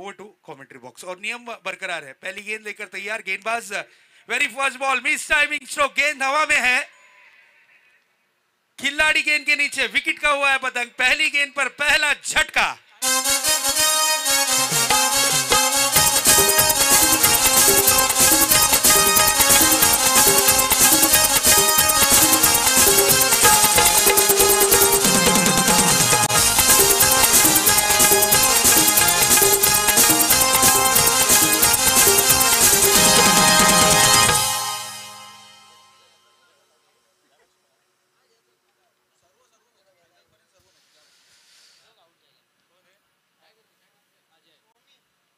Over to commentary box और नियम बरकरार है। पहली गेंद लेकर तैयार गेंदबाज, very first ball miss timing stroke, गेंद हवा में है, खिलाड़ी गेंद के नीचे, विकेट का हुआ है पतंग। पहली गेंद पर पहला झटका।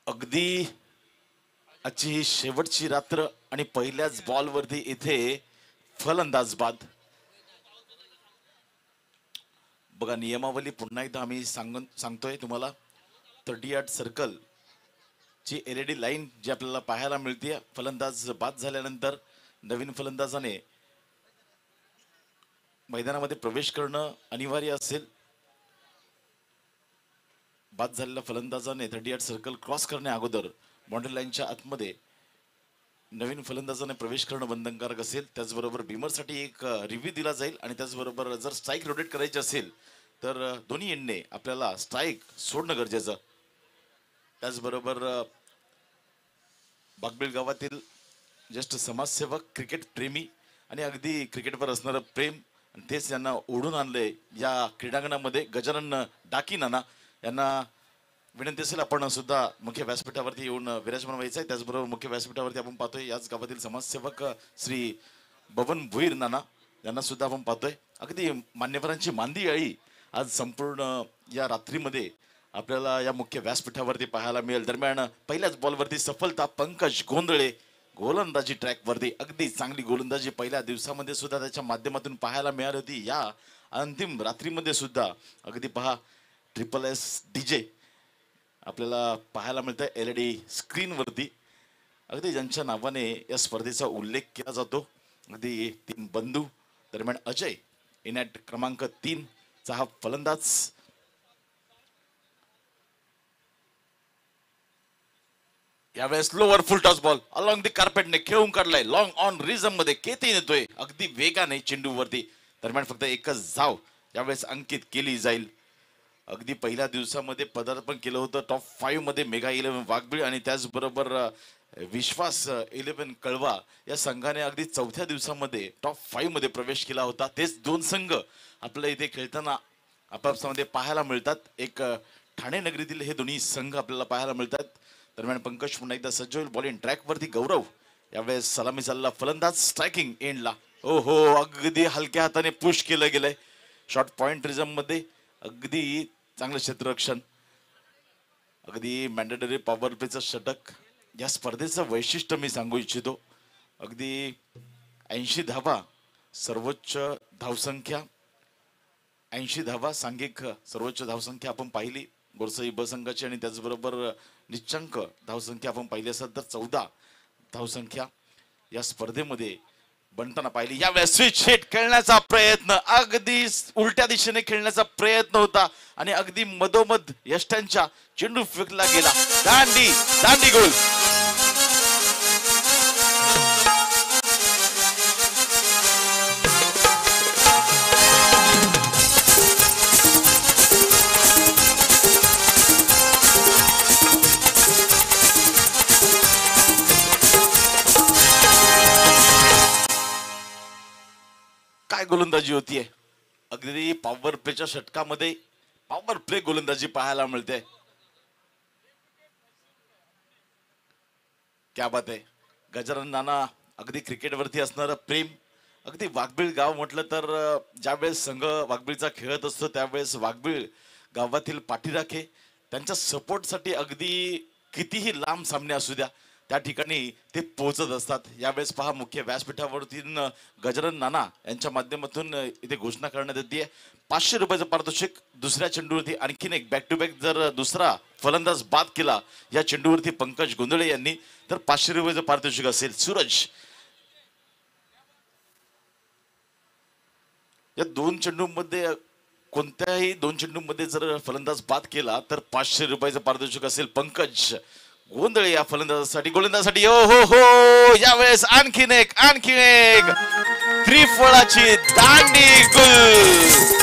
अगदी आजची ही शेवटची रात्र आणि पहिल्याच बॉलवरती इथे फलंदाज बाद। बघा नियमावली पुन्हा एकदा आम्ही सांगतोय तुम्हाला। 38 सर्कल ची एलईडी लाईन जी आपल्याला पाहायला मिळते, फलंदाज बाद झाल्यानंतर नवीन फलंदाजाने मैदानामध्ये प्रवेश करणं अनिवार्य असेल। बाद झालेल्या फलंदाजाने 38 सर्कल क्रॉस करण्या अगोदर बाउंड्री लाईनच्या आतमध्ये नवीन फलंदाजाने प्रवेश करणं बंधनकारक असेल। त्याचबरोबर बीमरसाठी एक रिव्ह्यू दिला जाईल आणि त्याचबरोबर जर स्ट्राईक रोटेट करायची असेल तर दोन्ही एंडने आपल्याला स्ट्राईक सोडणं गरजेचं। त्याचबरोबर बागबीळ गावातील ज्येष्ठ समाजसेवक, क्रिकेट प्रेमी आणि अगदी क्रिकेटवर असणारं प्रेम तेच यांना ओढून आणले या क्रीडांगणामध्ये। गजानन डाकी नाना यांना विनंती असेल आपण सुद्धा मुख्य व्यासपीठावरती येऊन विराजमान व्हायचं आहे। त्याचबरोबर मुख्य व्यासपीठावरती आपण पाहतोय याच गावातील समाजसेवक श्री बबन भुईर नाना यांना सुद्धा आपण पाहतोय। अगदी मान्यवरांची मांदी आळी आज संपूर्ण या रात्रीमध्ये आपल्याला या मुख्य व्यासपीठावरती पाहायला मिळेल। दरम्यान पहिल्याच बॉलवरती सफलता पंकज गोंधळे गोलंदाजी ट्रॅकवरती, अगदी चांगली गोलंदाजी पहिल्या दिवसामध्ये सुद्धा त्याच्या माध्यमातून पाहायला मिळाली होती। या अंतिम रात्रीमध्ये सुद्धा अगदी पहा ट्रिपल एस डीजे आपल्याला पाहायला मिळतं एलईडी स्क्रीनवरती। अगदी ज्यांच्या नावाने या स्पर्धेचा उल्लेख केला जातो, अगदी 3 बंधू। दरम्यान अजय इनॅट क्रमांक 3 चा हा फलंदाज। यावेळेस lower full toss ball along the कार्पेटने खेळून काढलाय, लॉंग ऑन रिझम मध्ये केती येतोय अगदी वेगाने चेंडूवरती। दरम्यान फक्त एकच धाव यावेळेस अंकित केली जाईल। अगदी पहिल्या दिवसामध्ये पदार्पण केलं होतं टॉप 5 मध्ये मेगा 11 वाघबीळ आणि त्याचबरोबर विश्वास 11 कळवा या संघाने अगदी चौथ्या दिवसामध्ये टॉप 5 मध्ये प्रवेश केला होता। तेच 2 संघ आपल्या इथे खेळताना आपापसामध्ये पाहायला मिळतात। एक ठाणे नगरीतील हे दोन्ही संघ आपल्याला पाहायला मिळतात। दरम्यान पंकज पुन्हा एकदा सज्ज होईल बॉलिंग ट्रॅकवरती। गौरव यावेळेस सलामी चालला फलंदाज स्ट्रायकिंग एंडला। ओहो अगदी हलक्या हाताने पुश केलं गेलंय शॉर्ट पॉइंट रिझम मध्ये, अगदी चांगलं क्षेत्ररक्षण, अगदी मॅन्डेटरी पॉवर प्लेचं षटक। या स्पर्धेचं वैशिष्ट्य मी सांगू इच्छितो, अगदी 80 धावा सर्वोच्च धावसंख्या, 80 धावा सांघिक सर्वोच्च धावसंख्या आपण पाहिली गोरसई ब संघाची आणि त्याचबरोबर निश्चंक धावसंख्या आपण पाहिली असेल तर 14 धावसंख्या या स्पर्धेमध्ये बनताना पाहिली। यावेळेस स्विच हिट खेळण्याचा प्रयत्न, अगदी उलट्या दिशेने खेळण्याचा प्रयत्न होता आणि अगदी मधोमध यष्ट्यांच्या चेंडू फेकला गेला। दांडी गोल। काय गोलंदाजी होतीये, अगदी पॉवर प्लेच्या षटकामध्ये पॉवर प्ले गोलंदाजी पाहायला मिळते। क्या बात आहे। गजानन नाना अगदी क्रिकेटवरती असणारं प्रेम, अगदी वाघबीळ गाव म्हटलं तर ज्यावेळेस संघ वाघबीळचा खेळत असतो त्यावेळेस वाघबीळ गावातील पाठीराखे त्यांच्या सपोर्टसाठी अगदी कितीही लांब सामने असू द्या त्या ठिकाणी ते पोहोचत असतात। यावेळेस पहा मुख्य व्यासपीठावरती गजानन नाना यांच्या माध्यमातून इथे घोषणा करण्यात येते 500 रुपयाचं पारितोषिक। दुसऱ्या चेंडूवरती आणखीन एक बॅक टू बॅक जर दुसरा फलंदाज बाद केला या चेंडूवरती पंकज गोंधळे यांनी तर 500 रुपयाचं पारितोषिक असेल। सूरज या 2 चेंडूंमध्ये कोणत्याही 2 चेंडूमध्ये जर फलंदाज बाद केला तर 500 रुपयाचं पारितोषिक असेल. पंकज गोंधळे या फलंदाजासाठी गोलंदाजासाठी ओ हो हो यावेळेस आणखीन एक त्रिफळाची दांडी गुल.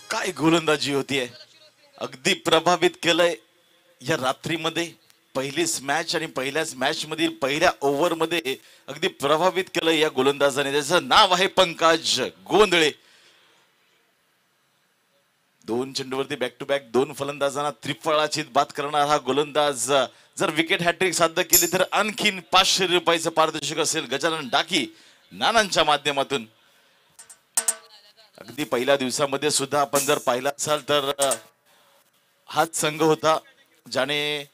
काय गोलंदाजी होतीये, अगदी प्रभावित केलंय या रात्रीमध्ये. पहिलीच मॅच आणि पहिल्याच मॅच मधील पहिल्या ओव्हर मध्ये अगदी प्रभावित केलंय या गोलंदाजाने. त्याचं नाव आहे पंकज गोंधळे. 2 चेंडूवरती बॅक टू बॅक 2 फलंदाजांना त्रिफळाची बाद करणार हा गोलंदाज जर विकेट हॅट्रिक साध्य केली तर आणखीन 500 रुपयाचं पारितोषिक असेल गजानन डाकी नानांच्या माध्यमातून. अगदी पहिल्या दिवसामध्ये सुद्धा आपण जर पाहिला असाल तर हाच संघ होता ज्याने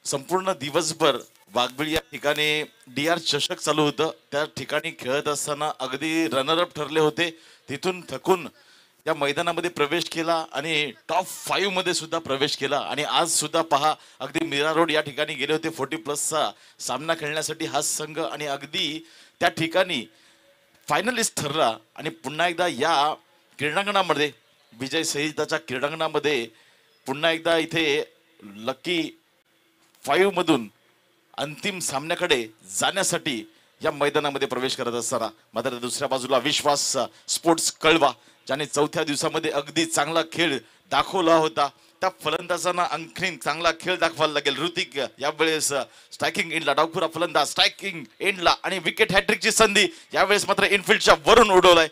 संपूर्ण दिवसभर वाघबिळ या ठिकाणी DR चषक चालू होतं त्या ठिकाणी खेळत असताना अगदी रनरअप ठरले होते. तिथून थकून या मैदानामध्ये प्रवेश केला आणि टॉप 5 मध्ये सुद्धा प्रवेश केला. आणि आज सुद्धा पहा अगदी मीरा रोड या ठिकाणी गेले होते 40+ सामना खेळण्यासाठी हा संघ आणि अगदी त्या ठिकाणी फायनलिस्ट ठरला. आणि पुन्हा एकदा या क्रीडांगणामध्ये विजय संहिताच्या क्रीडांगणामध्ये पुन्हा एकदा इथे लकी 5 मधून अंतिम सामन्याकडे जाण्यासाठी या मैदानामध्ये प्रवेश करत असताना मात्र दुसऱ्या बाजूला विश्वास स्पोर्ट्स कळवा ज्याने 4थ्या दिवसामध्ये अगदी चांगला खेळ दाखवला होता. त्या फलंदाजांना आणखीन चांगला खेळ दाखवायला लागेल. ऋतिक यावेळेस स्ट्रायकिंग एंडला डावखुरा फलंदाज स्ट्रायकिंग एंडला आणि विकेट हॅट्रिकची संधी यावेळेस मात्र इनफिल्डच्या वरून उडवलाय.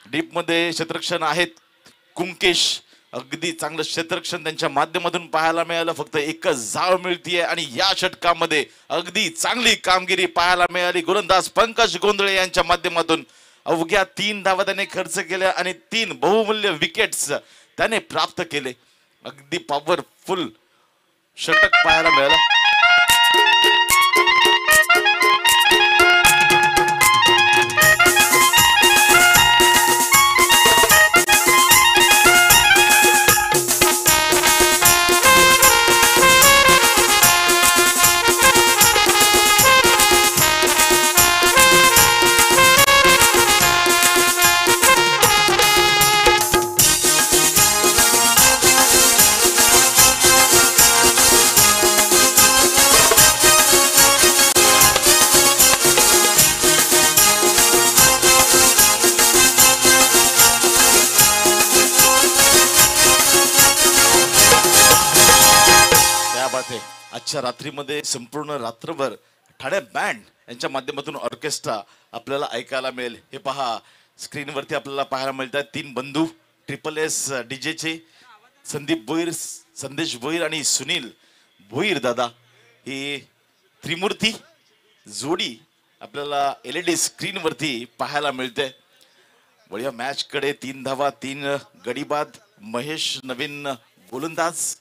डीप मध्ये क्षेत्ररक्षण आहेत कुंकेश. अगदी चांगलं क्षेत्ररक्षण त्यांच्या माध्यमातून पाहायला मिळालं. फक्त एकच धाव मिळतीये आणि या षटकामध्ये अगदी चांगली कामगिरी पाहायला मिळाली. गोलंदाज पंकज गोंधळे यांच्या माध्यमातून अवघ्या 3 धावा त्याने खर्च केल्या आणि 3 बहुमूल्य विकेट्स त्याने प्राप्त केले. अगदी पॉवरफुल षटक पाहायला मिळालं. आजच्या रात्रीमध्ये संपूर्ण रात्रभर ठाणे बँड यांच्या माध्यमातून ऑर्केस्ट्रा आपल्याला ऐकायला मिळेल. हे पहा स्क्रीनवरती आपल्याला पाहायला मिळतात 3 बंधू SSS डीजेचे संदीप भोईर, संदेश भोईर आणि सुनील भोईर दादा. ही त्रिमूर्ती जोडी आपल्याला LED स्क्रीनवरती पाहायला मिळते. वळ्या मॅच कडे 3 धावा 3 गडीबाद. महेश नवीन गोलंदाज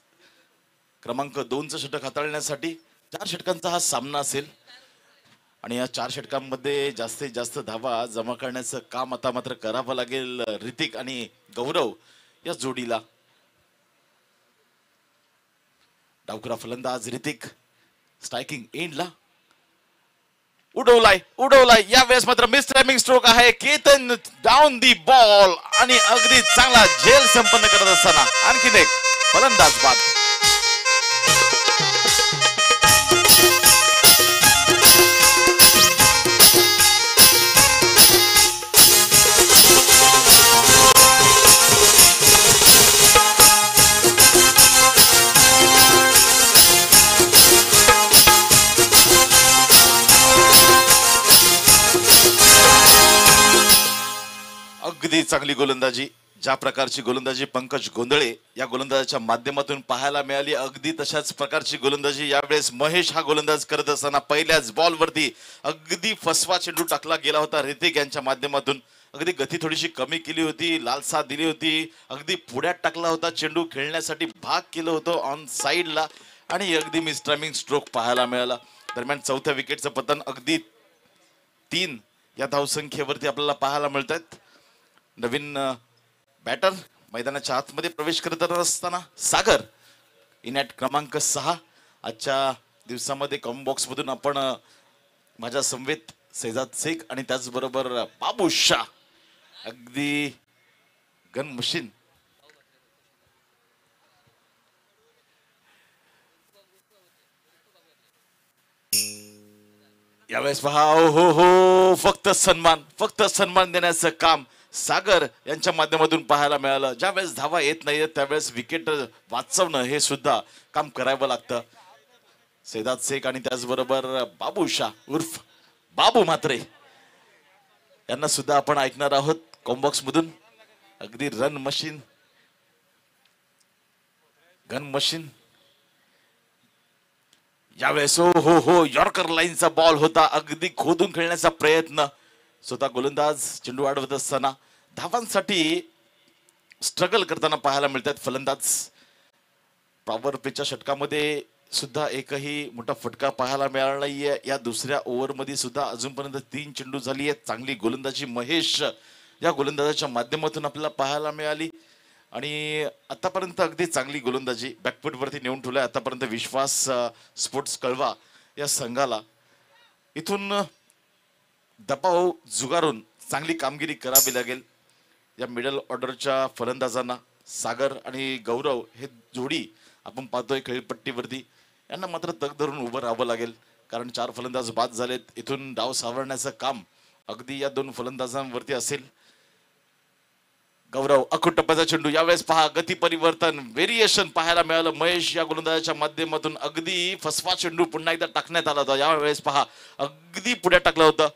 क्रमांक 2चं षटक हाताळण्यासाठी 4 षटकांचा हा सामना असेल आणि या 4 षटकांमध्ये जास्तीत जास्त धावा जमा करण्याचं काम आता मात्र करावं लागेल ऋतिक आणि गौरव या जोडीला. डावखुरा फलंदाज ऋतिक स्ट्रायकिंग एंडला उडवलाय यावेळेस मात्र मिस टायमिंग स्ट्रोक आहे. केतन डाऊन दी बॉल आणि अगदी चांगला झेल संपन्न करत असताना आणखीन एक फलंदाज बाद. अगदी चांगली गोलंदाजी, ज्या प्रकारची गोलंदाजी पंकज गोंधळे या गोलंदाजाच्या माध्यमातून पाहायला मिळाली अगदी तशाच प्रकारची गोलंदाजी यावेळेस महेश हा गोलंदाज करत असताना पहिल्याच बॉलवरती अगदी फसवा चेंडू टाकला गेला होता ऋतिक यांच्या माध्यमातून. अगदी गती थोडीशी कमी केली होती, लाल साथ दिली होती, अगदी पुढ्यात टाकला होता चेंडू, खेळण्यासाठी भाग केलं होतं ऑन साईडला आणि अगदी मिस टायमिंग स्ट्रोक पाहायला मिळाला. दरम्यान चौथ्या विकेटचं पतन अगदी 3 या धावसंख्येवरती आपल्याला पाहायला मिळतात. नवीन बॅटर मैदानाच्या आतमध्ये प्रवेश करत असताना सागर इनॅट क्रमांक 6. आजच्या दिवसामध्ये कॉम बॉक्स मधून आपण माझ्या समवेत सैजाद शेख आणि त्याचबरोबर बाबू शाह अगदी गन मशीन यावेळेस पहा हो फक्त सन्मान देण्याचं काम सागर यांच्या माध्यमातून पाहायला मिळालं. ज्यावेळेस धावा येत नाहीये त्यावेळेस विकेट वाचवणं हे सुद्धा काम करावं लागतं. सैदात शेख आणि त्याचबरोबर बाबू शाह उर्फ बाबू म्हात्रे यांना सुद्धा आपण ऐकणार आहोत कॉम्बॉक्स मधून. अगदी रन मशीन गन मशीन. यावेळेस हो यॉर्कर लाईनचा बॉल होता, अगदी खोदून खेळण्याचा प्रयत्न. स्वतः गोलंदाज चेंडू वाढवत असताना धावांसाठी स्ट्रगल करताना पाहायला मिळतात फलंदाज. पॉवर प्लेच्या षटकामध्ये सुद्धा एकही मोठा फटका पाहायला मिळाला नाहीये. या दुसऱ्या ओव्हरमध्ये सुद्धा अजूनपर्यंत 3 चेंडू झाली आहेत. चांगली गोलंदाजी महेश या गोलंदाजाच्या माध्यमातून आपल्याला पाहायला मिळाली आणि आतापर्यंत अगदी चांगली गोलंदाजी बॅकफूट वरती नेऊन ठेवलाय आतापर्यंत विश्वास स्पोर्ट्स कळवा या संघाला. इथून दबाव जुगारून चांगली कामगिरी करावी लागेल. या मिडल ऑर्डरच्या फलंदाजांना सागर आणि गौरव हे जोडी आपण पाहतोय खेळपट्टीवरती. यांना मात्र तग धरून उभं राहावं लागेल कारण 4 फलंदाज बाद झालेत. इथून डाव सावरण्याचं काम अगदी या 2 फलंदाजांवरती असेल. गौरव अखूट टप्प्याचा चेंडू. यावेळेस पहा गती परिवर्तन व्हेरिएशन पाहायला मिळालं महेश या गोलंदाजाच्या माध्यमातून. अगदी फसवा चेंडू पुन्हा एकदा टाकण्यात आला होता. यावेळेस पहा अगदी पुढे टाकलं होतं.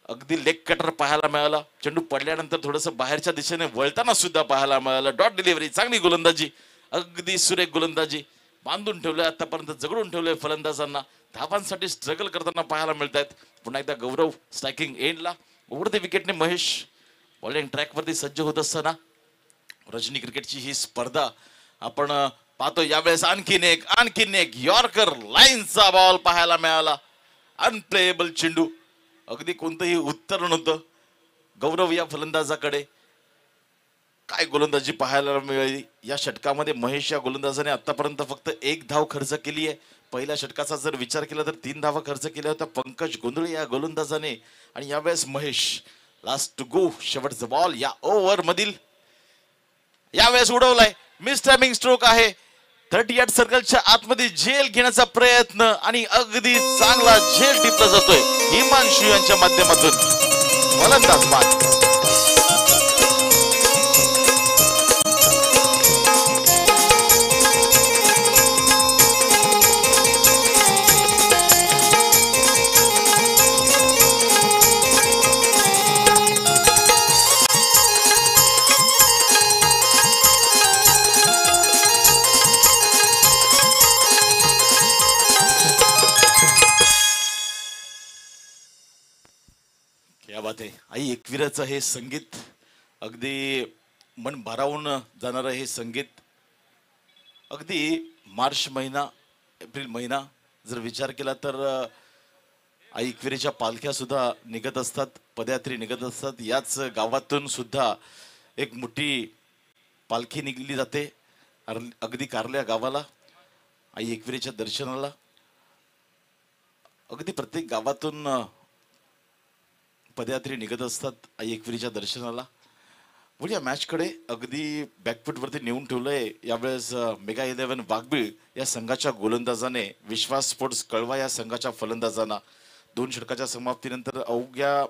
अगदी लेग कटर पाहायला मिळाला. चेंडू पडल्यानंतर थोडस बाहेरच्या दिशेने वळताना सुद्धा पाहायला मिळालं. डॉट डिलिव्हरी चांगली गोलंदाजी अगदी सुरेख गोलंदाजी. बांधून ठेवलंय आतापर्यंत जगडून ठेवलंय फलंदाजांना. धावांसाठी स्ट्रगल करताना पाहायला मिळत आहेत. पुन्हा एकदा गौरव स्ट्रायकिंग एंडला. ओव्हर द विकेटने महेश बॉलिंग ट्रॅक वरती सज्ज होत असताना रजनी क्रिकेटची ही स्पर्धा आपण पाहतो. यावेळेस आणखीन एक यॉर्कर लाईनचा बॉल पाहायला मिळाला. अनप्लेएबल चेंडू. अगदी कोणतंही उत्तर नव्हतं गौरव या फलंदाजाकडे. काय गोलंदाजी पाहायला मिळाली या षटकामध्ये. महेश या गोलंदाजाने आतापर्यंत फक्त 1 धाव खर्च केली आहे. पहिल्या षटकाचा जर विचार केला तर 3 धावा खर्च केल्या होत्या पंकज गोंधळे या गोलंदाजाने. आणि यावेळेस महेश लास्ट टू गो शेवटचा बॉल या ओव्हर मधील. यावेळेस उडवलाय मिस टायमिंग स्ट्रोक आहे. 38 सर्कलच्या आतमध्ये झेल घेण्याचा प्रयत्न आणि अगदी चांगला झेल टिपला जातोय हिमांशू यांच्या माध्यमातून. फलंदाज बाद. आई एकविराचं हे संगीत अगदी मन भारावून जाणारं हे संगीत. अगदी मार्च महिना एप्रिल महिना जर विचार केला तर आई एकविरेच्या पालख्या सुद्धा निघत असतात, पदयात्री निघत असतात. याच गावातून सुद्धा एक मोठी पालखी निघली जाते अगदी कारल्या गावाला आई एकविरेच्या दर्शनाला. अगदी प्रत्येक गावातून पदयात्री निघत असतात आई एकविरीच्या दर्शनाला. या मॅच कडे अगदी बॅकफूट वरती नेऊन ठेवलंय यावेळेस मेगा 11 वाघबीळ या संघाच्या गोलंदाजाने. विश्वास स्पोर्ट्स कळवा या संघाच्या फलंदाजांना 2 षटकाच्या समाप्तीनंतर अवघ्या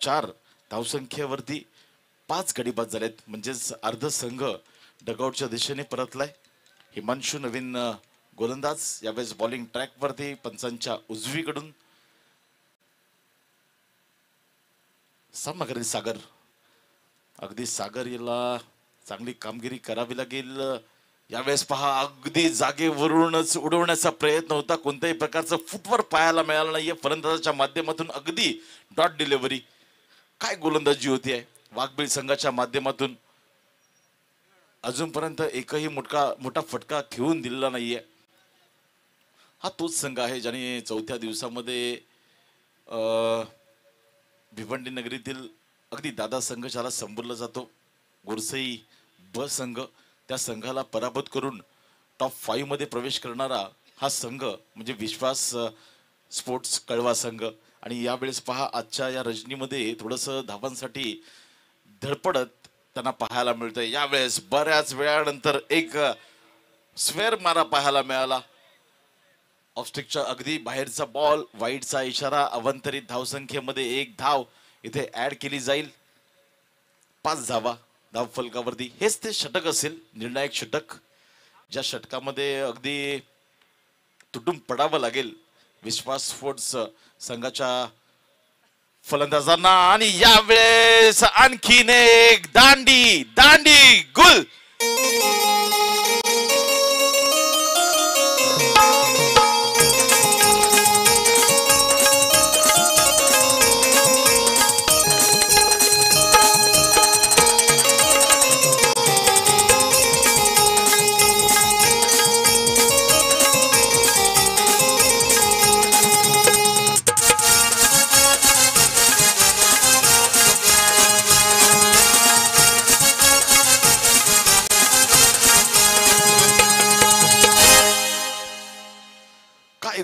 4 धावसंख्येवरती 5 गडी बाद झालेत. म्हणजेच अर्ध संघ डगआउटच्या दिशेने परतलाय. हिमांशू नवीन गोलंदाज यावेळेस बॉलिंग ट्रॅक वरती पंचांच्या उजवीकडून. सामना सागर. अगदी सागर याला चांगली कामगिरी करावी लागेल. यावेळेस पहा अगदी जागेवरूनच उडवण्याचा प्रयत्न होता. कोणत्याही प्रकारचं फुटवर्क पाहायला मिळालं नाहीये फलंदाजाच्या माध्यमातून. अगदी डॉट डिलिव्हरी. काय गोलंदाजी होती आहे वाघबीळ संघाच्या माध्यमातून. अजूनपर्यंत एकही मोठा फटका खेळून दिलेला नाहीये. हा तोच संघ आहे ज्याने चौथ्या दिवसामध्ये भिवंडी नगरीतील अगदी दादा संघ ज्याला संबोधला जातो गोरसई ब संघ, त्या संघाला पराभूत करून टॉप 5 मध्ये प्रवेश करणारा हा संघ म्हणजे विश्वास स्पोर्ट्स कळवा संघ. आणि यावेळेस पहा आजच्या या रजनीमध्ये थोडस धावांसाठी धडपडत त्यांना पाहायला मिळतंय. यावेळेस बऱ्याच वेळानंतर एक स्वेअर मारा पाहायला मिळाला. ऑफस्टिकच्या अगदी बाहेरचा बॉल, वाईटचा इशारा, अवंतरित धावसंख्येमध्ये एक धाव इथे ऍड केली जाईल. 5 धावा धाव फलकावरती. हेच ते षटक असेल, निर्णायक षटक, ज्या षटकामध्ये अगदी तुटून पडावं लागेल विश्वास स्पोर्ट्स संघाच्या फलंदाजांना. आणि यावेळेस आणखीन एक दांडी गुल.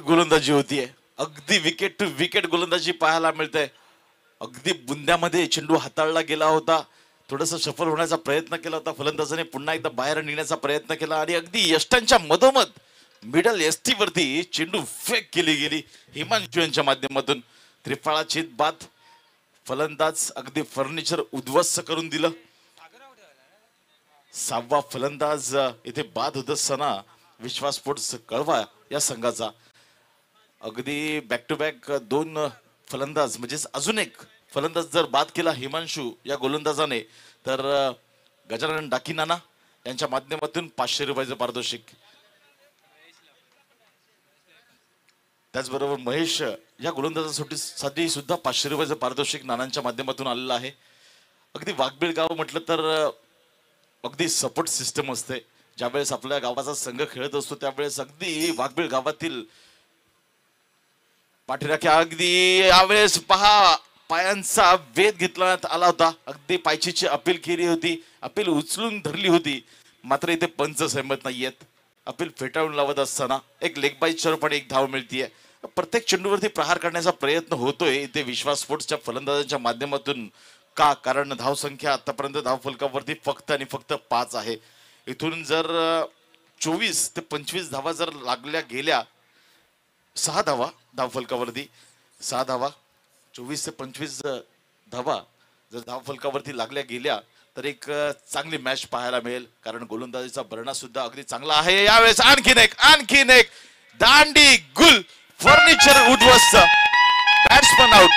गोलंदाजी होतीये अगदी विकेट टू विकेट गोलंदाजी पाहायला मिळते. अगदी बुंद्यामध्ये चेंडू हाताळला गेला होता. थोडस सफल होण्याचा प्रयत्न केला होता फलंदाजाने, पुन्हा एकदा बाहेर नेण्याचा प्रयत्न केला आणि अगदी यष्टांच्या मधोमध मिडल एसटी वरती चेंडू फेक केली गेली हिमांशू यांच्या माध्यमातून. त्रिफळाचीत बाद. फलंदाज अगदी फर्निचर उद्ध्वस्त करून दिलं. 6वा फलंदाज इथे बाद होत असताना विश्वास स्पोर्ट्स कळवा या संघाचा अगदी बॅक टू बॅक 2 फलंदाज म्हणजेच अजून एक फलंदाज जर बाद केला हिमांशू या गोलंदाजाने तर गजानन डाकीनाना यांच्या माध्यमातून 500 रुपयाचं पारितोषिक. त्याचबरोबर महेश या गोलंदाजासाठी सुद्धा 500 रुपयाचं पारितोषिक नानांच्या माध्यमातून आलेलं आहे. अगदी वाघबीळ गाव म्हटलं तर अगदी सपोर्ट सिस्टम असते. ज्यावेळेस आपल्या गावाचा संघ खेळत असतो त्यावेळेस अगदी वाघबीळ गावातील पाठीराख्या अगदी यावेळेस पहा पायांचा वेध घेतला आला होता. अगदी पायचीची अपील केली होती, अपील उचलून धरली होती, मात्र इथे पंच सहमत नाहीयेत. अपील फेटाळून लावत असताना एक लेग बाईटच्या रूपाने एक धाव मिळतीये. प्रत्येक चेंडूवरती प्रहार करण्याचा प्रयत्न होतोय इथे विश्वास स्पोर्ट्सच्या फलंदाजांच्या माध्यमातून. का? कारण धाव संख्या आतापर्यंत धाव फलकावरती फक्त आणि फक्त 5 आहे. इथून जर 24 ते 25 धावा जर लागल्या गेल्या, 6 धावा धाव फलकावरती, 6 धावा 24 ते 25 धावा जर धाव फलकावरती लागल्या गेल्या तर एक चांगली मॅच पाहायला मिळेल. कारण गोलंदाजीचा भरणा सुद्धा अगदी चांगला आहे. यावेळेस आणखीन एक दांडी गुल. फर्निचर उद्ध्वस्त. Batsman out.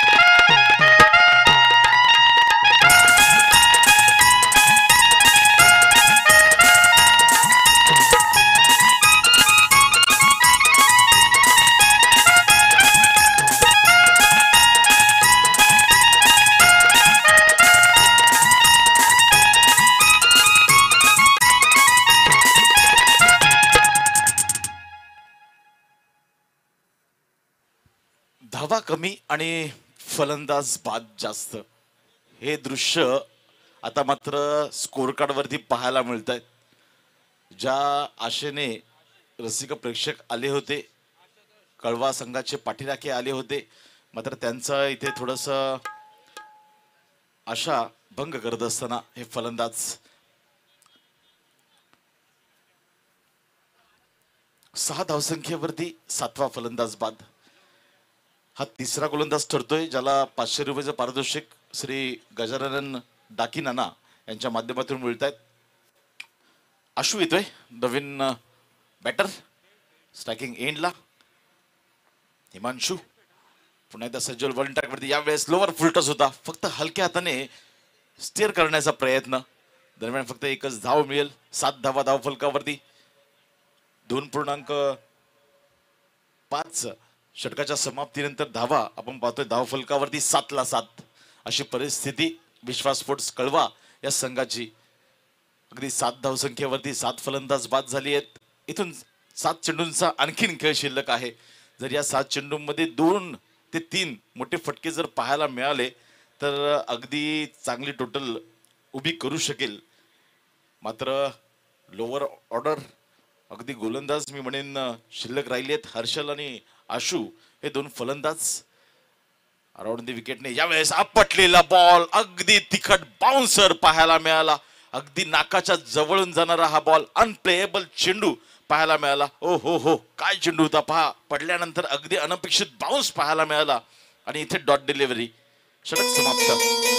धावा कमी आणि फलंदाज बाद जास्त, हे दृश्य आता मात्र स्कोर कार्ड वरती पाहायला मिळत आहेत. ज्या आशेने रसिक प्रेक्षक आले होते, कळवा संघाचे पाठीराखे आले होते, मात्र त्यांचा इथे थोडस आशा भंग करत असताना हे फलंदाज 6 धावसंख्येवरती 7वा फलंदाज बाद. हा 3रा गोलंदाज ठरतोय ज्याला 500 रुपयाचं पारितोषिक श्री गजानन डाकीनाना यांच्या माध्यमातून मिळत आहेत. आशू येतोय नवीन बॅटर स्ट्रायकिंग एंडला. हिमांशू पुन्हा एकदा सज्जल वॉलंटॅक वरती. यावेळेस लोअर फुलटस होता, फक्त हलक्या हाताने स्टिअर करण्याचा प्रयत्न. दरम्यान फक्त एकच धाव मिळेल. 7 धावा धाव फलकावरती. 2.5 षटकाच्या समाप्तीनंतर धावा आपण पाहतोय धाव फलकावरती 7 ला 7. अशी परिस्थिती विश्वास स्पोर्ट्स कळवा या संघाची. अगदी 7 धावसंख्येवरती 7 फलंदाज बाद झाली आहेत. इथून 7 चेंडूंचा आणखीन खेळ शिल्लक आहे. जर या 7 चेंडूंमध्ये 2 ते 3 मोठे फटके जर पाहायला मिळाले तर अगदी चांगली टोटल उभी करू शकेल. मात्र लोअर ऑर्डर अगदी गोलंदाज मी म्हणेन शिल्लक राहिली आहेत. हर्षल आणि आशू हे 2 फलंदाज. अराउंड द विकेटने यावेळेस आपटलेला बॉल अगदी तिखट बाउन्सर पाहायला मिळाला. अगदी नाकाच्या जवळून जाणारा हा बॉल अनप्लेएबल चेंडू पाहायला मिळाला. ओ हो हो काय चेंडू होता पहा. पडल्यानंतर अगदी अनपेक्षित बाउन्स पाहायला मिळाला आणि इथे डॉट डिलिव्हरी. षटक समाप्त.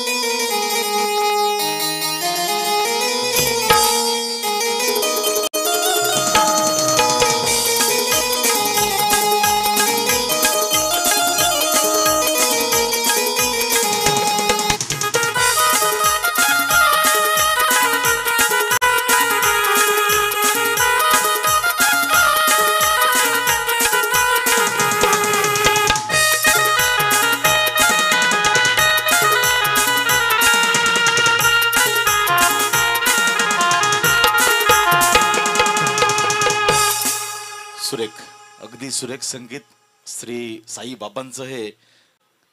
सुरेख अगदी सुरेख संगीत श्री साई बाबांचं हे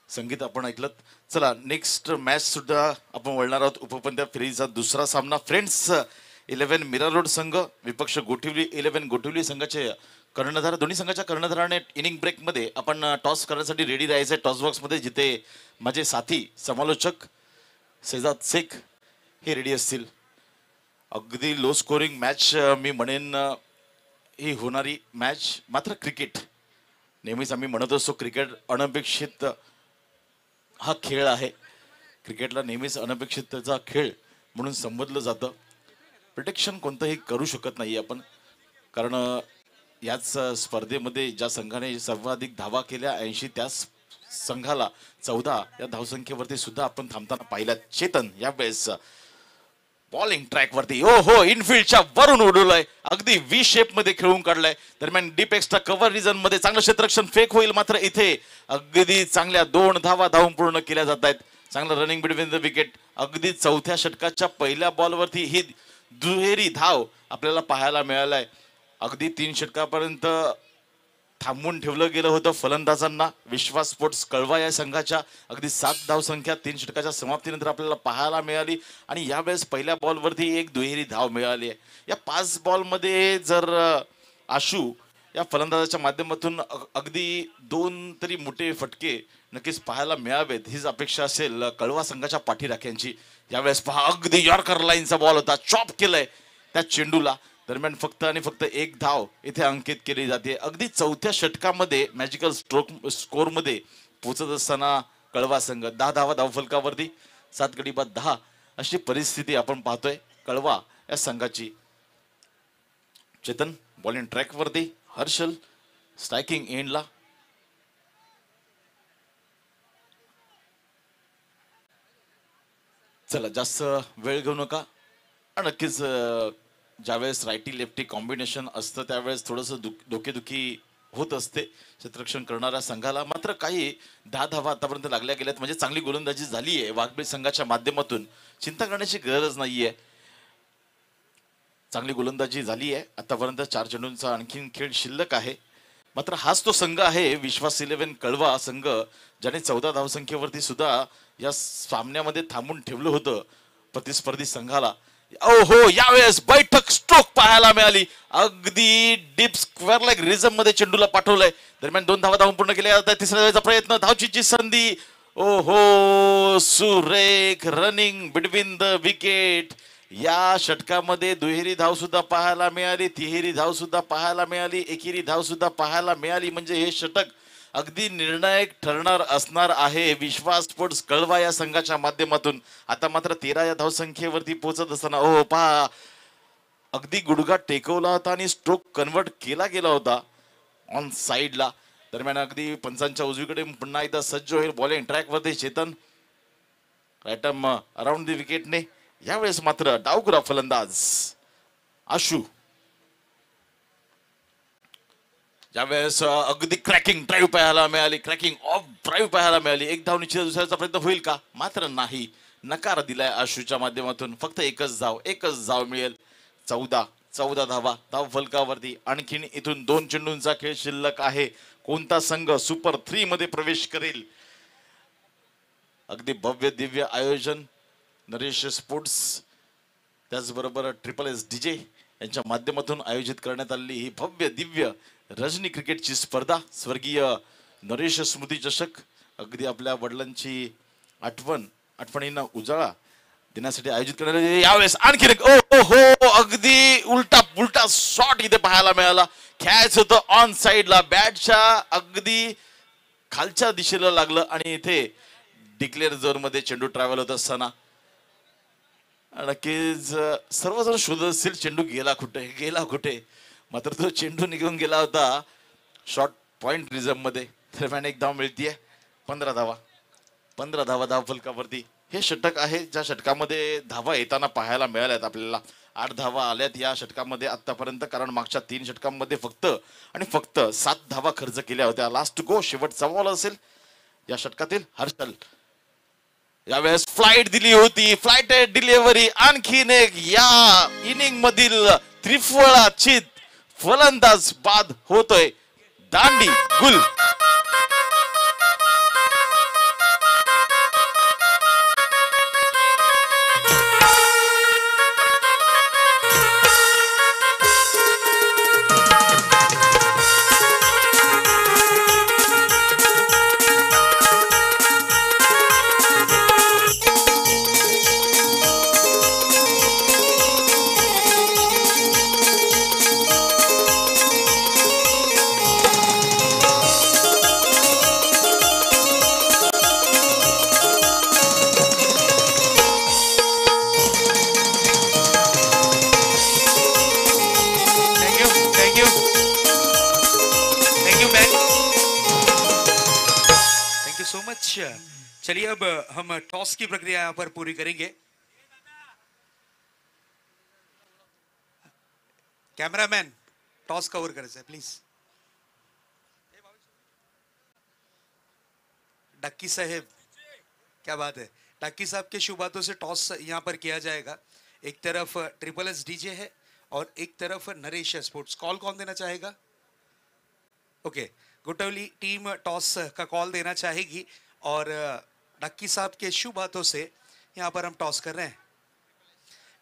संगीत आपण ऐकलं. चला नेक्स्ट मॅच सुद्धा आपण वळणार आहोत. उपपंद्य फेरीचा दुसरा सामना फ्रेंड्स 11 मीरा रोड संघ विपक्ष गोठिवली 11 गोठिवली संघाचे कर्णधार. दोन्ही संघाच्या कर्णधाराने इनिंग ब्रेक मध्ये आपण टॉस करण्यासाठी रेडी राहायचंय. टॉस बॉक्स मध्ये जिथे माझे साथी समालोचक शेजाद शेख हे रेडी असतील. अगदी लो स्कोरिंग मॅच मी म्हणेन ही होणारी मॅच. मात्र क्रिकेट नेहमीच आम्ही म्हणत असतो क्रिकेट अनपेक्षित हा खेळ आहे. क्रिकेटला नेहमीच अनपेक्षितचा खेळ म्हणून संबोधलं जातं. प्रिडिक्शन कोणतंही करू शकत नाही आपण, कारण याच स्पर्धेमध्ये ज्या संघाने सर्वाधिक धावा केल्या 80 त्याच संघाला 14 या धावसंख्येवरती सुद्धा आपण थांबताना पाहिला. चेतन यावेळेस बॉलिंग ट्रॅक वरती हो हो इनफिल्डच्या वरून उडवलंय. अगदी व्ही शेप मध्ये खेळून काढलाय. दरम्यान डीप एक्स्ट्रा कव्हर रिजन मध्ये चांगलं क्षेत्ररक्षण फेक होईल. मात्र इथे अगदी चांगल्या 2 धावा धावून पूर्ण केल्या जात आहेत. चांगलं रनिंग बिटवीन द विकेट. अगदी 4थ्या षटकाच्या पहिल्या बॉलवरती ही दुहेरी धाव आपल्याला पाहायला मिळालाय. अगदी 3 षटकापर्यंत थांबवून ठेवलं गेलं होतं फलंदाजांना. विश्वास स्पोर्ट्स कळवा या संघाच्या अगदी 7 धावसंख्या 3 षटकाच्या समाप्तीनंतर आपल्याला पाहायला मिळाली. आणि यावेळेस पहिल्या बॉलवरती एक दुहेरी धाव मिळाली आहे. या 5 बॉलमध्ये जर आशू या फलंदाजाच्या माध्यमातून अगदी 2 तरी मोठे फटके नक्कीच पाहायला मिळावेत हीच अपेक्षा असेल कळवा संघाच्या पाठीराख्यांची. यावेळेस पहा अगदी यॉर्कर लाईनचा बॉल होता. चॉप केलंय त्या चेंडूला. दरम्यान फक्त आणि फक्त 1 धाव इथे अंकित केली जाते. अगदी 4थ्या षटकामध्ये मॅजिकल स्कोर मध्ये पोहोचत असताना कळवा संघ 10 धावा धावफलकावरती 7 गडी बाद 10 अशी परिस्थिती आपण पाहतोय कळवा या संघाची. चेतन बॉलिंग ट्रॅक वरती. हर्षल स्ट्रायकिंग एंडला. चला जास्त वेळ घेऊ नका. नक्कीच ज्यावेळेस रायटी लेफ्टी कॉम्बिनेशन असतं त्यावेळेस थोडंसं डोकेदुखी होत असते क्षेत्ररक्षण करणाऱ्या संघाला. मात्र काही 10 धावा आतापर्यंत लागल्या गेल्यात म्हणजे चांगली गोलंदाजी झाली आहे वाघबीळ संघाच्या माध्यमातून. चिंता करण्याची गरज नाहीये. चांगली गोलंदाजी झाली आहे आतापर्यंत. 4 चेंडूंचा आणखीन खेळ शिल्लक आहे. मात्र हाच तो संघ आहे विश्वास 11 कळवा संघ ज्याने 14 धावसंख्येवरती सुद्धा या सामन्यामध्ये थांबून ठेवलं होतं प्रतिस्पर्धी संघाला. हो यावेळेस बैठक स्ट्रोक पाहायला मिळाली. अगदी डीप स्क्वेअर लाईक रिझम मध्ये चेंडूला पाठवलंय. दरम्यान 2 धावा धावून पूर्ण केल्या जातात. तिसऱ्या वेळेचा प्रयत्न धावचीची संधी. ओ हो सुरेख रनिंग बिटवीन द विकेट. या षटकामध्ये दुहेरी धाव सुद्धा पाहायला मिळाली. तिहेरी धाव सुद्धा पाहायला मिळाली. एकेरी धाव सुद्धा पाहायला मिळाली. म्हणजे हे षटक अगदी निर्णायक ठरणार असणार आहे विश्वास स्पोर्ट्स कळवा या संघाच्या माध्यमातून. आता मात्र 13 या धावसंख्येवरती पोहोचत असताना ओ पहा अगदी गुडघा टेकवला होता आणि स्ट्रोक कन्वर्ट केला गेला होता ऑन साइडला. दरम्यान अगदी पंचांच्या उजवीकडे पुन्हा एकदा सज्ज होईल बॉलिंग ट्रॅक वरती चेतन. रायटम अराउंड द विकेटने. यावेळेस मात्र डावखुरा फलंदाज आशू ज्यावेळेस अगदी क्रॅकिंग ड्राईव्ह पाहायला मिळाली, क्रॅकिंग ऑफ ड्राईव्ह पाहायला मिळाली. एक धाव निश्चित दुसऱ्याचा प्रयत्न होईल का? मात्र नाही. नकार दिलाय आशूच्या माध्यमातून. फक्त एकच धाव मिळेल. 14 धावा धाव फलकावरती. आणखीन इथून 2 चेंडूंचा खेळ शिल्लक आहे. कोणता संघ सुपर 3 मध्ये प्रवेश करेल? अगदी भव्य दिव्य आयोजन नरेश स्पोर्ट्स त्याचबरोबर ट्रिपल एस डीजे यांच्या माध्यमातून आयोजित करण्यात आलेली ही भव्य दिव्य रजनी क्रिकेटची स्पर्धा, स्वर्गीय नरेश स्मृती चषक, अगदी आपल्या वडिलांची आठवणींना उजाळा देण्यासाठी आयोजित करण्यात आलेली. यावेळेस आणखी एक हो अगदी उलटा शॉट इथे पाहायला मिळाला. खेळायचं होतं ऑन साइडला, बॅटच्या अगदी खालच्या दिशेला लागलं आणि इथे डिक्लेअर झोन मध्ये चेंडू ट्रॅव्हल होत असताना नक्कीच सर्वजण शोधत असतील चेंडू गेला कुठे. मात्र तो चेंडू निघून गेला होता शॉर्ट पॉइंट रिझर्व मध्ये. दरम्यान एक धाव मिळतीये. 15 धावा धाव फलकावरती. हे षटक आहे ज्या षटकामध्ये धावा येताना पाहायला मिळाल्यात आपल्याला. 8 धावा आल्यात या षटकामध्ये आतापर्यंत, कारण मागच्या 3 षटकांमध्ये फक्त 7 धावा खर्च केल्या होत्या. लास्ट गो शेवटचा बॉल असेल या षटकातील. हर्षल यावेळेस फ्लाइट दिली होती, फ्लाइट डिलिव्हरी. आणखीन एक या इनिंग मधील त्रिफळाचीत फलंदाज बाद होतोय. दांडी गुल. चलिए अब हम टॉस की प्रक्रिया यहाँ पर पूरी करेंगे. कैमरामैन टॉस कवर करायचं आहे प्लीज. डक्की साहेब, क्या बात है. डक्की साहब के शुभ हाथों से टॉस यहाँ पर किया जाएगा. एक तरफ ट्रिपल एस डीजे है और एक तरफ नरेश स्पोर्ट्स. कॉल कौन देना चाहेगा? ओके, गुटौली टीम टॉस का कॉल देना चाहेगी और डक्की साहब के शुभ हाथों से यहाँ पर हम टॉस कर रहे हैं.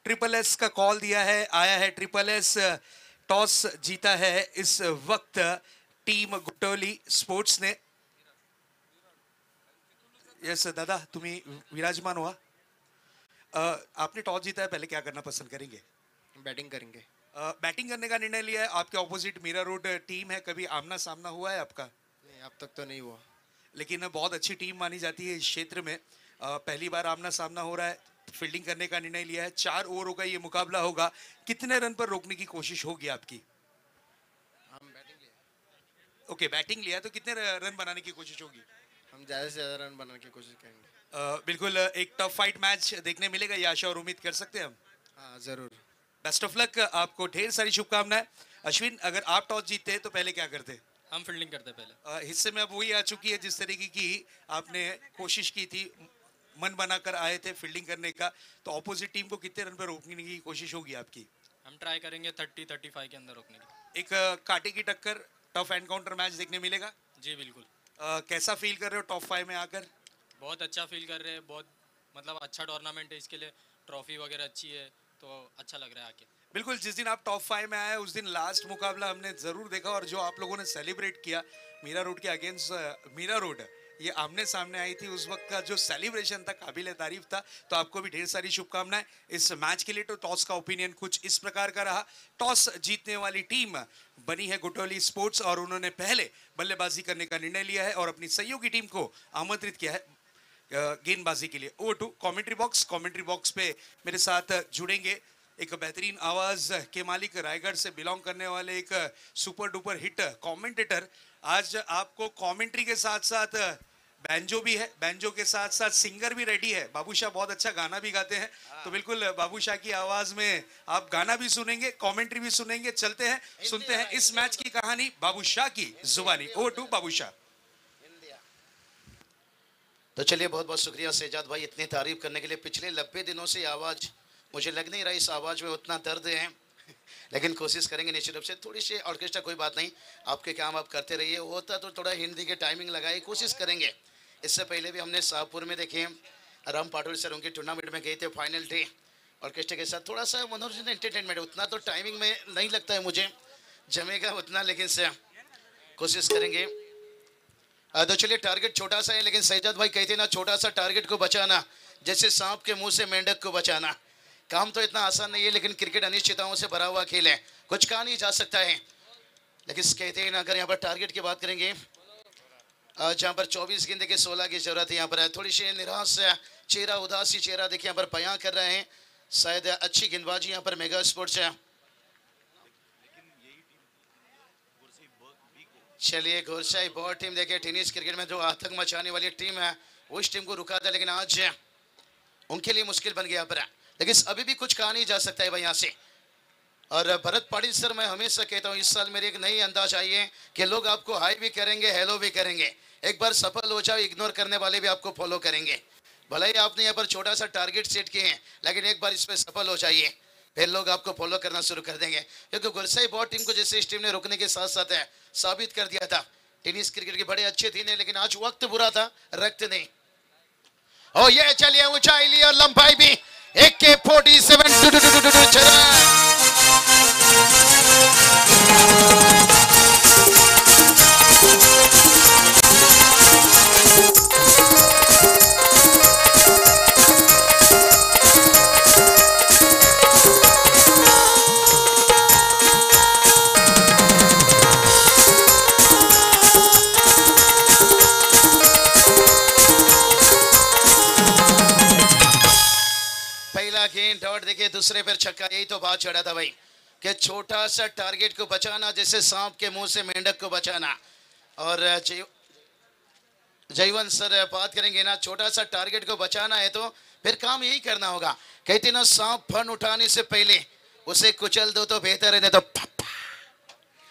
ट्रिपल एस का कॉल दिया है, आया है ट्रिपल एस. टॉस जीता है इस वक्त टीम गुटौली स्पोर्ट्स ने. यस दादा, तुम्ही विराजमान हुआ. आपने टॉस जीता है, पहले क्या करना पसंद करेंगे? बैटिंग करेंगे. बैटिंग करने का निर्णय लिया है. आपके ऑपोजिट मीरा रोड टीम है, कभी आमना सामना हुआ है आपका? नहीं, अब तक तो नहीं हुआ, लेकिन बहुत अच्छी टीम मानी जाती है इस क्षेत्र में. पहली बार आमना सामना हो रहा है. फील्डिंग करने का निर्णय लिया है. 4 ओवरों का ये मुकाबला होगा. कितने रन पर रोकने की कोशिश होगी आपकी? हम बैटिंग लिया. ओके, बैटिंग लिया तो कितने रन बनाने की कोशिश होगी? हम ज़्यादा से ज़्यादा रन बनाने की कोशिश करेंगे. बिल्कुल एक टफ फाइट मैच देखने मिलेगा, ये आशा और उम्मीद कर सकते हैं हम. हाँ ज़रूर. बेस्ट ऑफ लक, आपको ढेर सारी शुभकामनाएं. अश्विन, अगर आप टॉस जीतते तो पहले क्या करते? हम फील्डिंग करते पहले. हिस्से में अब वही आ चुकी है जिस तरीके की आपने कोशिश की थी, मन बनाकर आए थे फील्डिंग करने का. तो ऑपोजिट टीम को कितने रन पर रोकने की कोशिश होगी आपकी? हम ट्राई करेंगे 30-35 के अंदर रोकने की. एक कांटे की टक्कर, टफ एनकाउंटर मैच देखने मिलेगा. जी बिल्कुल. कैसा फील कर रहे हो टॉप 5 में आकर? बहुत अच्छा फील कर रहे हैं. बहुत मतलब अच्छा टूर्नामेंट है, इसके लिए ट्रॉफी वगैरह अच्छी है तो अच्छा लग रहा है आके. बिल्कुल, जिस दिन आप टॉप 5 में आए उस दिन लास्ट मुकाबला हमने जरूर देखा, और जो आप लोगों ने सेलिब्रेट किया मीरा रोड के अगेंस्ट मीरा रोड, ये आमने सामने आई थी, उस वक्त का जो सेलिब्रेशन था काबिल तारीफ था. तो आपको भी ढेर सारी शुभकामनाएं इस मैच के लिए. तो टॉस का ओपिनियन कुछ इस प्रकार का रहा. टॉस जीतने वाली टीम बनी है गुटौली स्पोर्ट्स और उन्होंने पहले बल्लेबाजी करने का निर्णय लिया है और अपनी सहयोगी टीम को आमंत्रित किया है गेंदबाजी के लिए. Over to commentary box. Commentary box पे मेरे साथ जुड़ेंगे एक बेहतरीन आवाज के मालिक, रायगढ़ से बिलोंग करने वाले एक सुपर डुपर हिट कमेंटेटर. आज आपको कमेंट्री के साथ साथ बैंजो भी है, बैंजो के साथ साथ सिंगर भी रेडी है। बाबूशाह बहुत अच्छा गाना भी गाते हैं, तो बिल्कुल बाबूशाह की आवाज में आप गाना भी सुनेंगे, कमेंट्री भी सुनेंगे। चलते हैं, सुनते हैं इस मैच की कहानी बाबूशाह की जुबानी। Over to Babushah. तो चलिए, बहुत बहुत शुक्रिया शहजाद भाई इतनी तारीफ करने के लिए। पिछले 90 दिनों से आवाज़ मुझे लग नहीं रहा इस आवाज़ में उतना दर्द है, लेकिन कोशिश करेंगे निश्चित रूप से। थोड़ी सी ऑर्केस्ट्रा, कोई बात नहीं, आपके काम आप करते रहिए। होता तो थोड़ा हिंदी के टाइमिंग लगाए, कोशिश करेंगे। इससे पहले भी हमने शाहपुर में देखे राम पाटोल सर उनके टूर्नामेंट में गए थे, फाइनल डे ऑर्केस्ट्रा के साथ। थोड़ा सा मनोरंजन एंटरटेनमेंट, उतना तो टाइमिंग में नहीं लगता है मुझे जमेगा उतना, लेकिन से कोशिश करेंगे। तो चलिए, टारगेट छोटा सा है, लेकिन शहजाद भाई कहते ना, छोटा सा टारगेट को बचाना जैसे सांप के मुंह से मेंढक को बचाना। काम तो इतना आसान नहीं है, लेकिन क्रिकेट अनिश्चितताओं से भरा हुआ खेल है, कुछ कहा नहीं जा सकता है। लेकिन कहते हैं ना, अगर यहाँ पर टारगेट की बात करेंगे, जहाँ पर 24 गेंद के 16 की जरूरत है। यहाँ पर थोड़ी सी निराश चेहरा, उदासी चेहरा देखिए यहाँ पर बयां कर रहे हैं। शायद अच्छी गेंदबाजी यहाँ पर मेगा स्पोर्ट्स है। चलिए, घोरशाई बहुत टीम देखिए, टेनिस क्रिकेट में जो आतंक मचाने वाली टीम है, उस टीम को रुका था, लेकिन आज उनके लिए मुश्किल बन गया पर। लेकिन अभी भी कुछ कहा नहीं जा सकता है भाई यहाँ से। और भरत पाटिल सर, मैं हमेशा कहता हूँ, इस साल मेरे एक नई अंदाज आई है कि लोग आपको हाई भी करेंगे, हेलो भी करेंगे। एक बार सफल हो जाओ, इग्नोर करने वाले भी आपको फॉलो करेंगे। भले ही आपने यहाँ पर छोटा सा टारगेट सेट किए हैं, लेकिन एक बार इस पर सफल हो जाइए, फिर लोग आपको फॉलो करना शुरू कर देंगे। क्योंकि गुरसाई बहुत टीम को जैसे इस टीम ने रोकने के साथ साथ है साबित कर दिया था। टेनिस क्रिकेट के बड़े अच्छे दिन है, लेकिन आज वक्त बुरा था, रक्त नहीं। ओ ये चलिए, ऊंचाई ली और लंबाई भी AK-47 चला। गेंद डॉट देखिए, दूसरे पर छक्का। यही तो बात चढ़ा था भाई कि छोटा सा टारगेट को बचाना जैसे सांप के मुंह से मेंढक को बचाना। और जयवंत सर बात करेंगे ना, छोटा सा टारगेट को बचाना है तो फिर काम यही करना होगा। कहते ना, सांप फन उठाने से पहले उसे कुचल दो तो बेहतर है। नहीं तो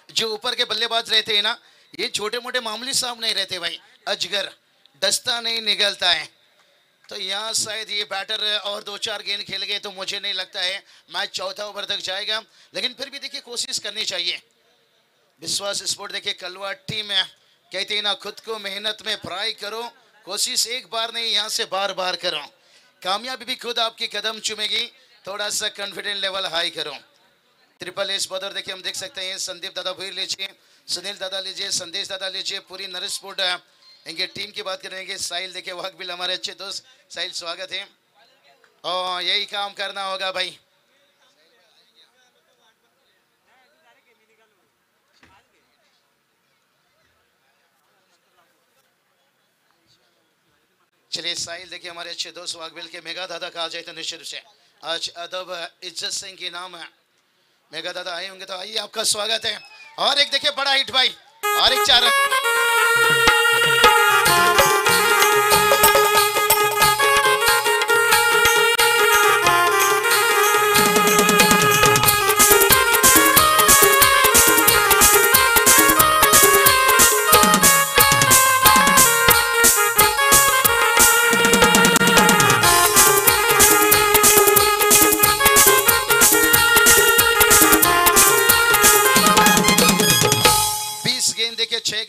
जो ऊपर के बल्लेबाज रहते हैं ना, ये छोटे मोटे मामूली सांप नहीं रहते भाई, अजगर दस्ता नहीं निकलता है। तो यहाँ शायद ये बैटर और 2-4 गेंद खेल गए तो मुझे नहीं लगता है मैच चौथा ओवर तक जाएगा, लेकिन फिर भी देखिए कोशिश करनी चाहिए। विश्वास स्पोर्ट देखिए कलवा टीम है, कहते हैं ना, खुद को मेहनत में फ्राई करो, कोशिश एक बार नहीं यहाँ से बार बार करो, कामयाबी भी खुद आपकी कदम चूमेगी। थोड़ा सा कॉन्फिडेंट लेवल हाई करो। ट्रिपल एस बॉलर देखिए हम देख सकते हैं, संदीप दादा भीर लीजिए, सुनील दादा लीजिए, संदेश दादा लीजिए, पूरी नरेश स्पोर्ट इनके टीम की बात करेंगे। साहिल देखिए, वाक बिल हमारे अच्छे दोस्त साहिल, स्वागत है। और यही काम करना होगा भाई। चलिए, साहिल देखिए हमारे अच्छे दोस्त वाकबिल के मेगा दादा कहा जाए तो निश्चित रूप से आज अदब इज्जत सिंह की नाम है, मेगा दादा आए होंगे तो आइए, आपका स्वागत है। और एक देखिए बड़ा हिट भाई, और एक 4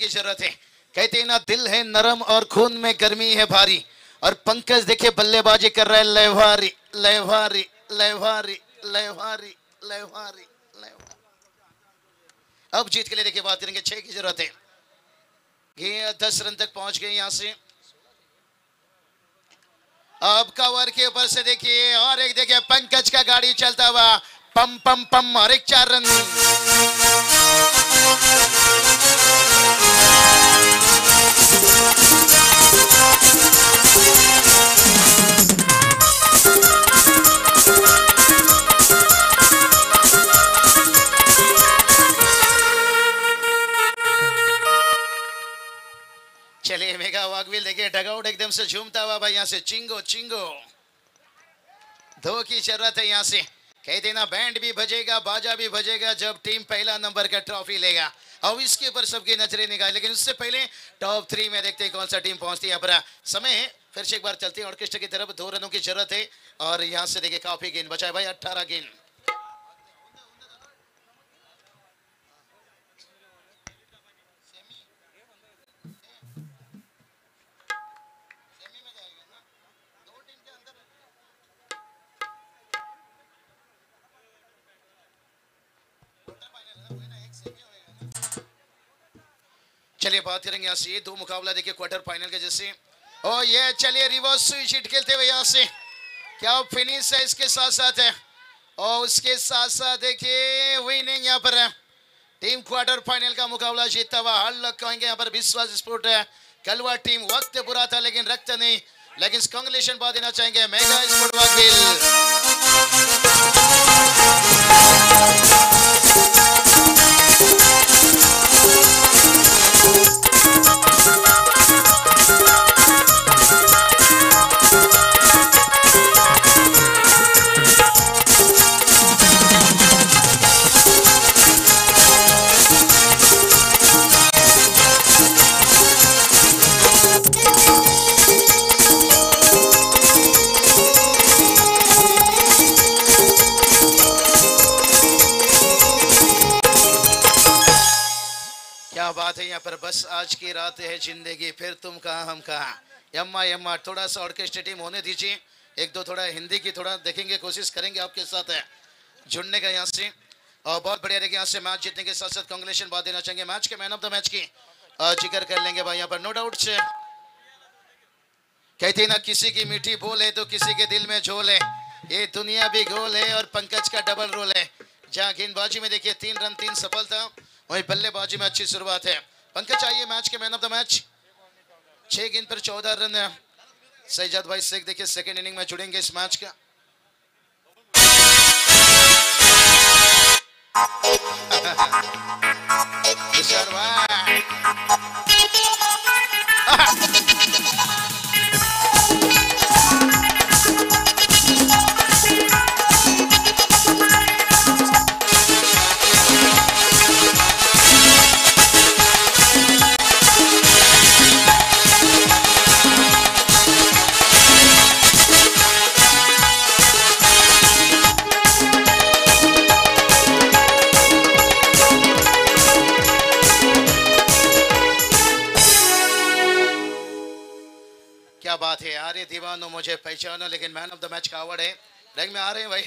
जरूरत है। कहते हैं ना, दिल है नरम और खून में गर्मी है भारी। और पंकज देखिए बल्लेबाजी कर रहा है, लहवारी लहवारी लहवारी लहवारी लहवारी लहवारी। अब जीत के लिए देखिए बात करेंगे, 6 की जरूरत है। ये 10 रन तक पहुंच गए यहाँ से। अब कवर के ऊपर से देखिए, और एक देखिए पंकज का गाड़ी चलता हुआ, पम पम पम, और एक 4 रन। चलिए, मेगा वाकविल देखिए डगआउट एकदम से झूमता हुआ भाई यहाँ से चिंगो चिंगो। दो की जरूरत है यहाँ से। कहते ना बैंड भी बजेगा बाजा भी बजेगा जब टीम पहला नंबर का ट्रॉफी लेगा। अब इसके ऊपर सबकी नजरें निगाह, लेकिन उससे पहले टॉप 3 में देखते हैं कौन सा टीम पहुंचती है। यहाँ पर समय है, फिर से एक बार चलते हैं ऑर्केस्ट्रा की तरफ। 2 रनों की जरूरत है और यहाँ से देखिए काफी गेंद बचाए भाई, 18 गेंद। चलिए बात करेंगे यहाँ से 2 मुकाबला देखिए क्वार्टर फाइनल के जैसे। और ये चलिए रिवर्स स्विच हिट खेलते हुए यहाँ से क्या फिनिश है इसके साथ साथ है। और उसके साथ साथ देखिए विनिंग यहाँ पर है। टीम क्वार्टर फाइनल का मुकाबला जीतता हुआ हल्ला कहेंगे यहाँ पर विश्वास स्पोर्ट है। कलवा टीम वक्त बुरा था लेकिन रक्त नहीं, लेकिन कांग्रेचुलेशन बात देना चाहेंगे मेगा स्पोर्ट वकील। क्या बात है यहाँ पर, बस आज की रात है जिंदगी फिर तुम कहाँ हम कहाँ। यम्मा यम्मा थोड़ा सा ऑर्केस्ट्रा टीम होने दीजिए, 1-2 थोड़ा हिंदी की थोड़ा देखेंगे, कोशिश करेंगे आपके साथ है जुड़ने का यहाँ से। और बहुत बढ़िया देखिए यहाँ से मैच जीतने के साथ साथ कांग्रेचुलेशन बात देना चाहेंगे match K man of the match की जिक्र कर लेंगे भाई यहाँ पर नो डाउट से। कहते ना किसी की मीठी बोल है तो किसी के दिल में झोल है, ये दुनिया भी गोल है और पंकज का डबल रोल है। जहाँ गेंदबाजी में देखिए 3 रन 3 सफलता, वही बल्लेबाजी में अच्छी शुरुआत है। पंकज आइए match K man of the match. 6 गेंद पर 14 रन। सैजाद भाई शेख देखिए सेकंड इनिंग में जुड़ेंगे इस मैच का। तुषार भाई क्या बात है यार, ये दीवानो मुझे पहचानो, लेकिन मैन ऑफ द मैच का अवार्ड है। रैंक में आ रहे हैं भाई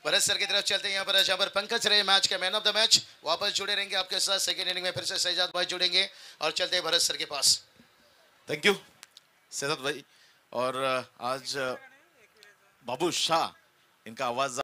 भरत सर की तरफ चलते हैं यहाँ पर, जहाँ पर पंकज रहे match K man of the match. वापस जुड़े रहेंगे आपके साथ सेकंड इनिंग में, फिर से सैजाद भाई जुड़ेंगे और चलते हैं भरत सर के पास। थैंक यू सैजाद भाई। और आज बाबू शाह इनका आवाज